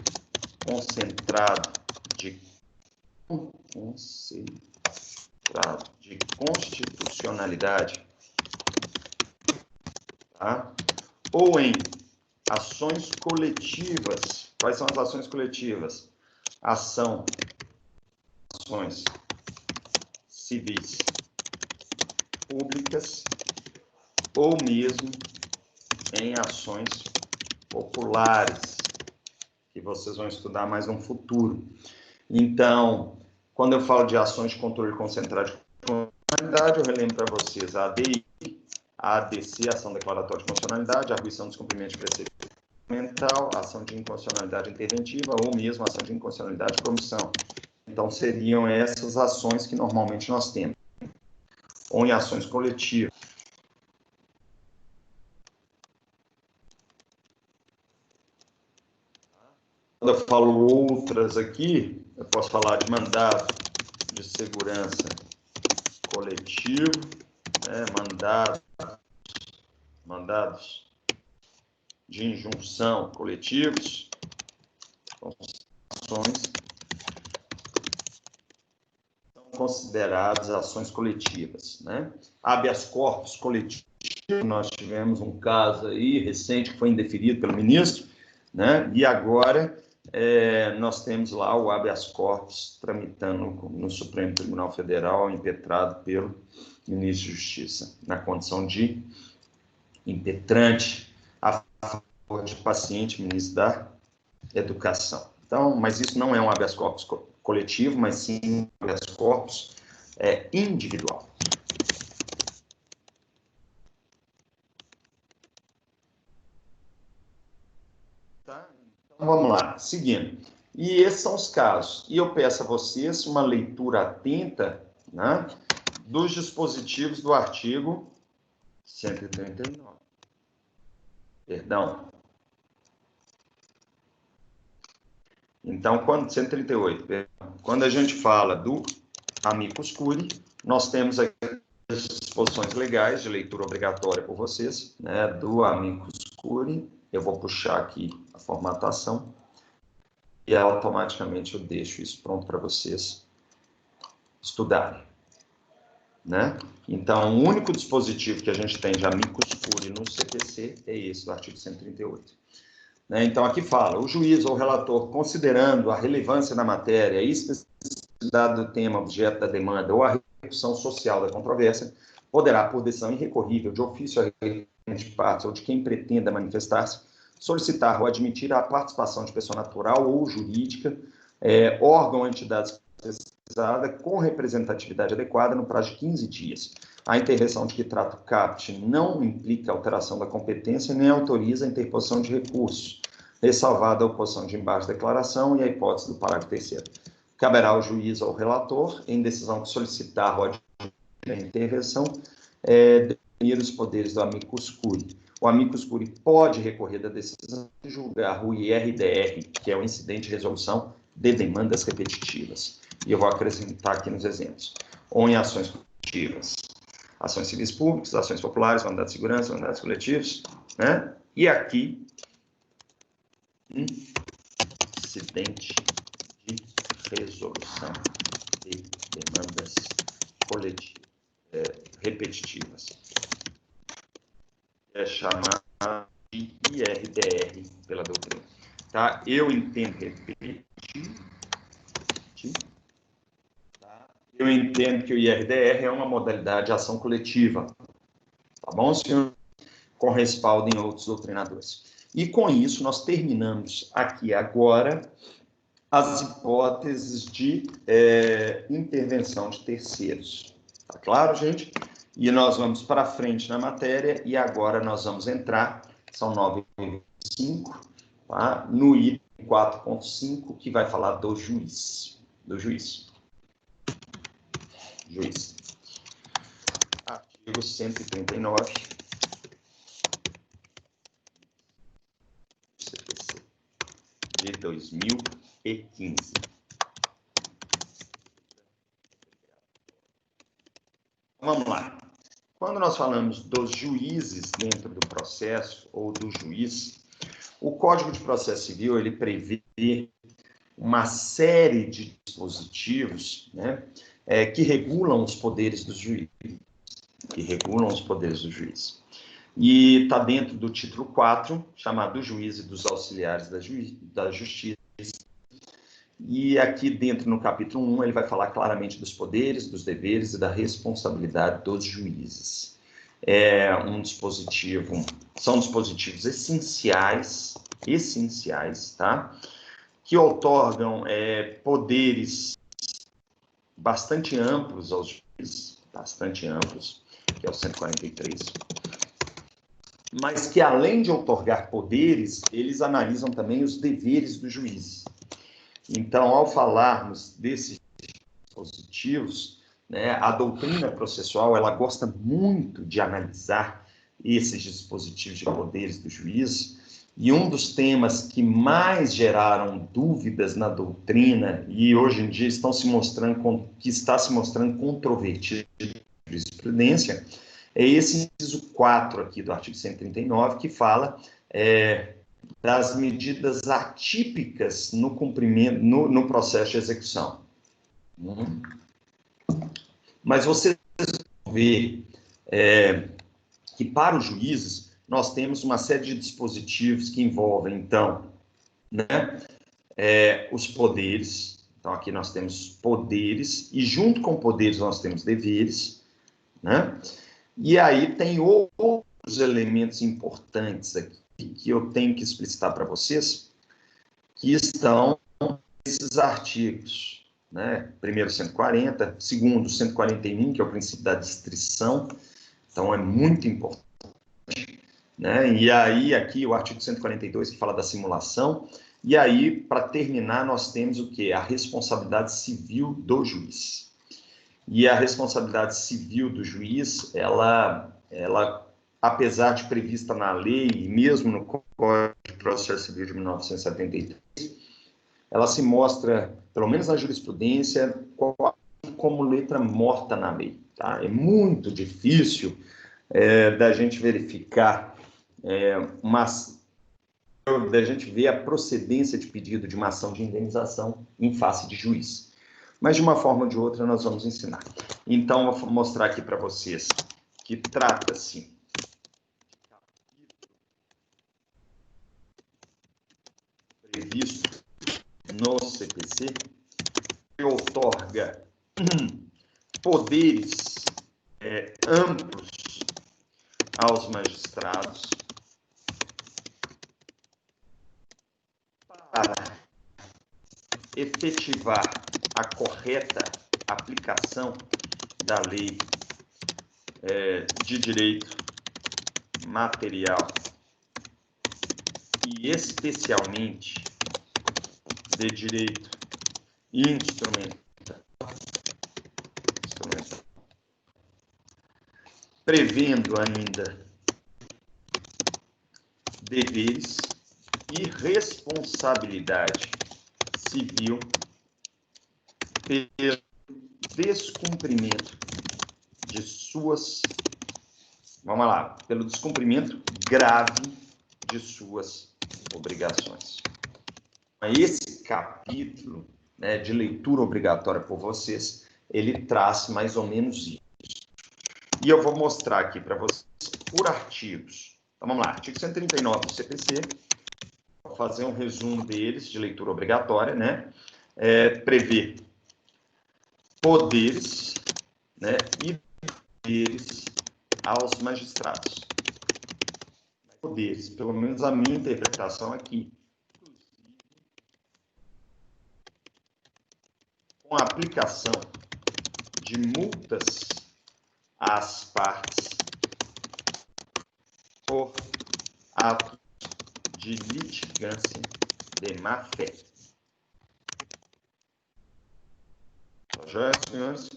concentrado de constitucionalidade, tá? Ou em ações coletivas. Quais são as ações coletivas? Ações civis públicas ou mesmo em ações populares, que vocês vão estudar mais no futuro. Então, quando eu falo de ações de controle concentrado de constitucionalidade, eu relembro para vocês a ADI, a ADC, ação declaratória de constitucionalidade, a arguição dos cumprimentos de preceito fundamental, ação de inconstitucionalidade interventiva ou mesmo ação de inconstitucionalidade de comissão. Então, seriam essas ações que normalmente nós temos, ou em ações coletivas. Quando eu falo outras aqui, eu posso falar de mandado de segurança coletivo, né, mandados de injunção coletivos, ações são consideradas ações coletivas, né? Habeas corpus coletivo, nós tivemos um caso aí recente que foi indeferido pelo ministro, né? E agora nós temos lá o habeas corpus tramitando no Supremo Tribunal Federal, impetrado pelo ministro da Justiça, na condição de impetrante a favor de paciente, ministro da Educação. Então, mas isso não é um habeas corpus coletivo, mas sim um habeas corpus individual. Tá? Então, vamos lá, seguindo. E esses são os casos. E eu peço a vocês uma leitura atenta, né, dos dispositivos do artigo 139. Perdão. Então, 138. Quando a gente fala do amicus curiae, nós temos aqui as disposições legais de leitura obrigatória por vocês, né, do amicus curiae. Eu vou puxar aqui a formatação e automaticamente eu deixo isso pronto para vocês estudarem, né? Então, o único dispositivo que a gente tem de amicus curiae no CPC é esse do artigo 138. Né? Então, aqui fala, o juiz ou relator, considerando a relevância da matéria, a especificidade do tema objeto da demanda ou a repercussão social da controvérsia, poderá, por decisão irrecorrível, de ofício a de partes ou de quem pretenda manifestar-se, solicitar ou admitir a participação de pessoa natural ou jurídica, órgão ou entidade especializada com representatividade adequada no prazo de 15 dias. A intervenção de que trata o CAPT não implica alteração da competência nem autoriza a interposição de recursos, ressalvada a oposição de embargo de declaração e a hipótese do parágrafo 3º. Caberá ao juiz ou ao relator, em decisão que solicitar ou admitir a intervenção, definir os poderes do amicus curiae. O amicus curiae pode recorrer da decisão de julgar o IRDR, que é o incidente de resolução de demandas repetitivas. E eu vou acrescentar aqui nos exemplos. Ou em ações coletivas, ações civis públicas, ações populares, mandados de segurança, mandados coletivos, né? E aqui, incidente de resolução de demandas coletivas, repetitivas. É chamado de IRDR pela doutrina. Tá? Eu entendo repetir. Tá? Eu entendo que o IRDR é uma modalidade de ação coletiva. Tá bom, senhor? Com respaldo em outros doutrinadores. E com isso, nós terminamos aqui agora as hipóteses de intervenção de terceiros. Tá claro, gente? E nós vamos para frente na matéria e agora nós vamos entrar são 9,5, tá? No item 4.5, que vai falar do juiz. Juiz. Artigo 139. CPC de 2015. Vamos lá. Quando nós falamos dos juízes dentro do processo, ou do juiz, o Código de Processo Civil, ele prevê uma série de dispositivos, né, que regulam os poderes dos juízes. E está dentro do título 4, chamado do juiz e dos auxiliares da justiça. E aqui dentro, no capítulo 1, ele vai falar claramente dos poderes, dos deveres e da responsabilidade dos juízes. São dispositivos essenciais, tá? Que outorgam poderes bastante amplos aos juízes, que é o 143, mas que, além de outorgar poderes, eles analisam também os deveres dos juízes. Então, ao falarmos desses dispositivos, né, a doutrina processual, ela gosta muito de analisar esses dispositivos de poderes do juiz, e um dos temas que mais geraram dúvidas na doutrina, e hoje em dia está se mostrando controvertido na jurisprudência, é esse inciso 4 aqui do artigo 139, que fala das medidas atípicas no cumprimento, no processo de execução. Mas você vê que, para os juízes, nós temos uma série de dispositivos que envolvem, então, né, os poderes. Então, aqui nós temos poderes, e junto com poderes nós temos deveres, né? E aí tem outros elementos importantes aqui que eu tenho que explicitar para vocês, que estão nesses artigos, né? Primeiro, 140, segundo, 141, que é o princípio da distrição, então é muito importante, né? E aí, aqui, o artigo 142, que fala da simulação, e aí, para terminar, nós temos o quê? A responsabilidade civil do juiz. E a responsabilidade civil do juiz, ela apesar de prevista na lei, e mesmo no Código de Processo Civil de 1973, ela se mostra, pelo menos na jurisprudência, como letra morta na lei. Tá? É muito difícil da gente verificar, da gente ver a procedência de pedido de uma ação de indenização em face de juiz. Mas, de uma forma ou de outra, nós vamos ensinar. Então, eu vou mostrar aqui para vocês que trata-se previsto no CPC, que outorga poderes amplos aos magistrados para efetivar a correta aplicação da lei de direito material e especialmente de direito instrumental, prevendo ainda deveres e responsabilidade civil pelo descumprimento de suas, pelo descumprimento grave de suas obrigações. Esse capítulo, né, de leitura obrigatória por vocês, ele traz mais ou menos isso. E eu vou mostrar aqui para vocês por artigos. Então, vamos lá. Artigo 139 do CPC. Vou fazer um resumo deles, de leitura obrigatória, né? Prevê poderes, né, e deveres aos magistrados. Poderes, pelo menos a minha interpretação aqui, com a aplicação de multas às partes por atos de litigância de má-fé. Já, senhores?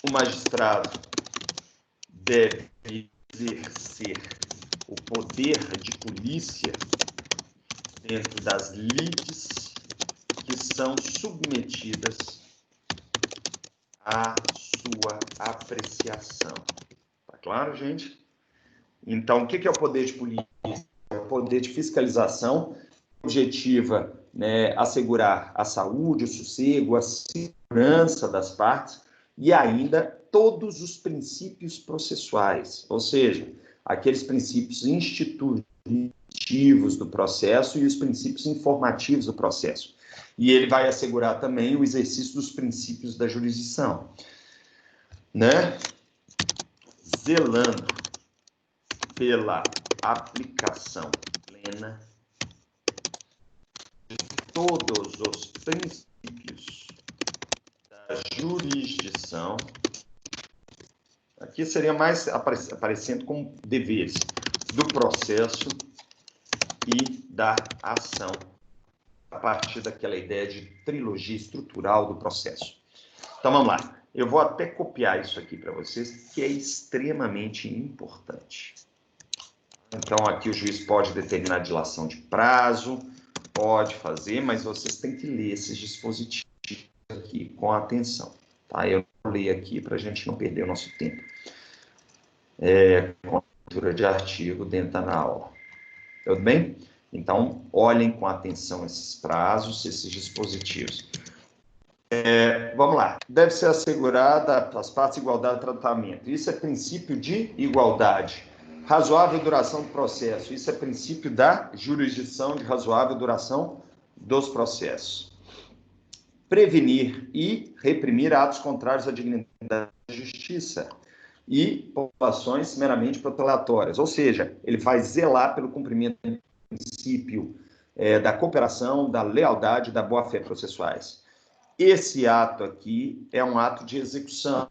O magistrado deve exercer o poder de polícia dentro das lides que são submetidas à sua apreciação. Tá claro, gente? Então, o que é o poder de polícia? É o poder de fiscalização, objetiva, né, assegurar a saúde, o sossego, a segurança das partes e ainda todos os princípios processuais, ou seja, aqueles princípios institutivos do processo e os princípios informativos do processo. E ele vai assegurar também o exercício dos princípios da jurisdição, né? Zelando pela aplicação plena de todos os princípios da jurisdição. Aqui seria mais aparecendo como deveres do processo e da ação, a partir daquela ideia de trilogia estrutural do processo. Então, vamos lá. Eu vou até copiar isso aqui para vocês, que é extremamente importante. Então, aqui o juiz pode determinar a dilação de prazo, pode fazer, mas vocês têm que ler esses dispositivos aqui com atenção. Tá? Eu vou ler aqui para a gente não perder o nosso tempo. Com a leitura de artigo dentro da aula. Tudo bem? Então, olhem com atenção esses prazos, esses dispositivos. Vamos lá. Deve ser assegurada às partes igualdade de tratamento. Isso é princípio de igualdade. Razoável duração do processo. Isso é princípio da jurisdição de razoável duração dos processos. Prevenir e reprimir atos contrários à dignidade da justiça e populações meramente protelatórias. Ou seja, ele vai zelar pelo cumprimento do princípio da cooperação, da lealdade e da boa-fé processuais. Esse ato aqui é um ato de execução,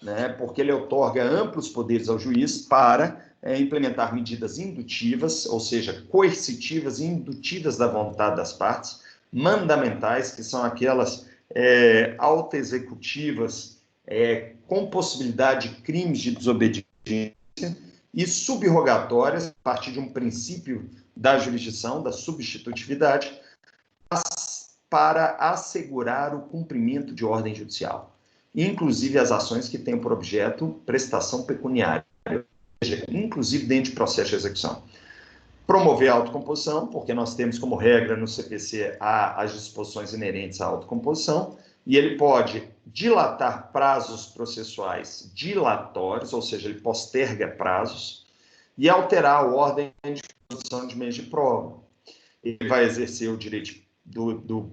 né, porque ele outorga amplos poderes ao juiz para implementar medidas indutivas, ou seja, coercitivas e indutivas da vontade das partes, mandamentais, que são aquelas autoexecutivas com possibilidade de crimes de desobediência, e subrogatórias, a partir de um princípio da jurisdição, da substitutividade, para assegurar o cumprimento de ordem judicial, inclusive as ações que têm por objeto prestação pecuniária, ou seja, inclusive dentro de processo de execução. Promover a autocomposição, porque nós temos como regra no CPC as disposições inerentes à autocomposição, e ele pode dilatar prazos processuais dilatórios, ou seja, ele posterga prazos, e alterar a ordem de produção de meios de prova. Ele vai exercer o direito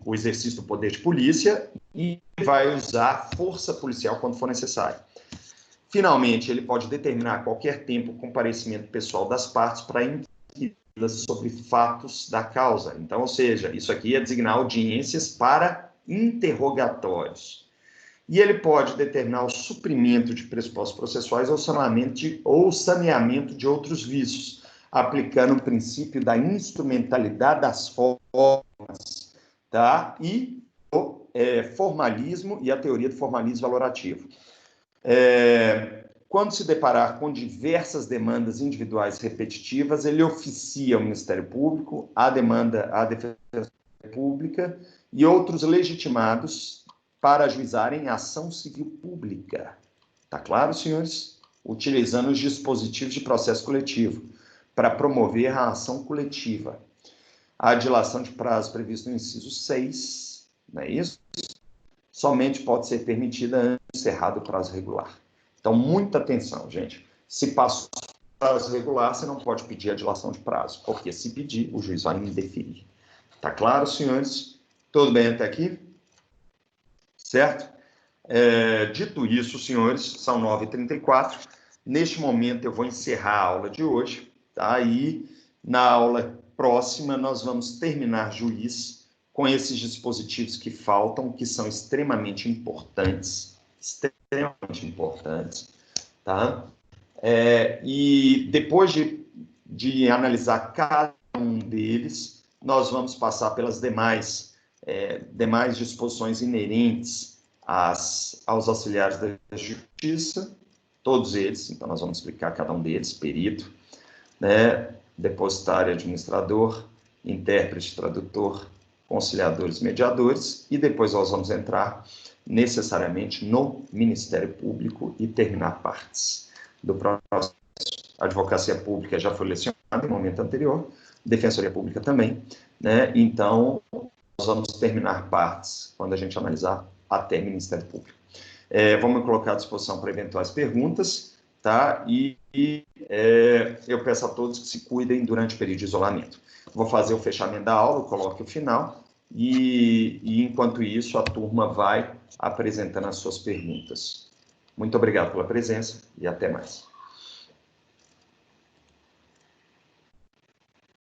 o exercício do poder de polícia e vai usar força policial quando for necessário. Finalmente, ele pode determinar a qualquer tempo o comparecimento pessoal das partes para inquiri-las sobre fatos da causa. Então, ou seja, isso aqui é designar audiências para interrogatórios. E ele pode determinar o suprimento de pressupostos processuais ou saneamento de outros vícios, aplicando o princípio da instrumentalidade das formas, tá? E o formalismo e a teoria do formalismo valorativo. Quando se deparar com diversas demandas individuais repetitivas, ele oficia ao Ministério Público, à Defensoria Pública e outros legitimados para ajuizarem a ação civil pública. Tá claro, senhores? Utilizando os dispositivos de processo coletivo para promover a ação coletiva. A dilação de prazo previsto no inciso 6, não é isso? Somente pode ser permitida antes de encerrado o prazo regular. Então, muita atenção, gente. Se passou o prazo regular, você não pode pedir a dilação de prazo, porque se pedir, o juiz vai indeferir. Tá claro, senhores? Tudo bem até aqui? Certo? Dito isso, senhores, são 9h34. Neste momento, eu vou encerrar a aula de hoje. Tá? E na aula próxima, nós vamos terminar juiz com esses dispositivos que faltam, que são extremamente importantes. Extremamente importantes. Tá? E depois de de analisar cada um deles, nós vamos passar pelas demais disposições inerentes aos auxiliares da justiça, todos eles, então nós vamos explicar cada um deles, perito, né, depositário, administrador, intérprete, tradutor, conciliadores, mediadores, e depois nós vamos entrar necessariamente no Ministério Público e terminar partes do processo. A advocacia pública já foi lecionada no momento anterior, defensoria pública também, né? Então, nós vamos terminar partes quando a gente analisar até Ministério Público. Vamos colocar à disposição para eventuais perguntas, tá? Eu peço a todos que se cuidem durante o período de isolamento. Vou fazer o fechamento da aula, coloque o final, e enquanto isso, a turma vai apresentando as suas perguntas. Muito obrigado pela presença e até mais.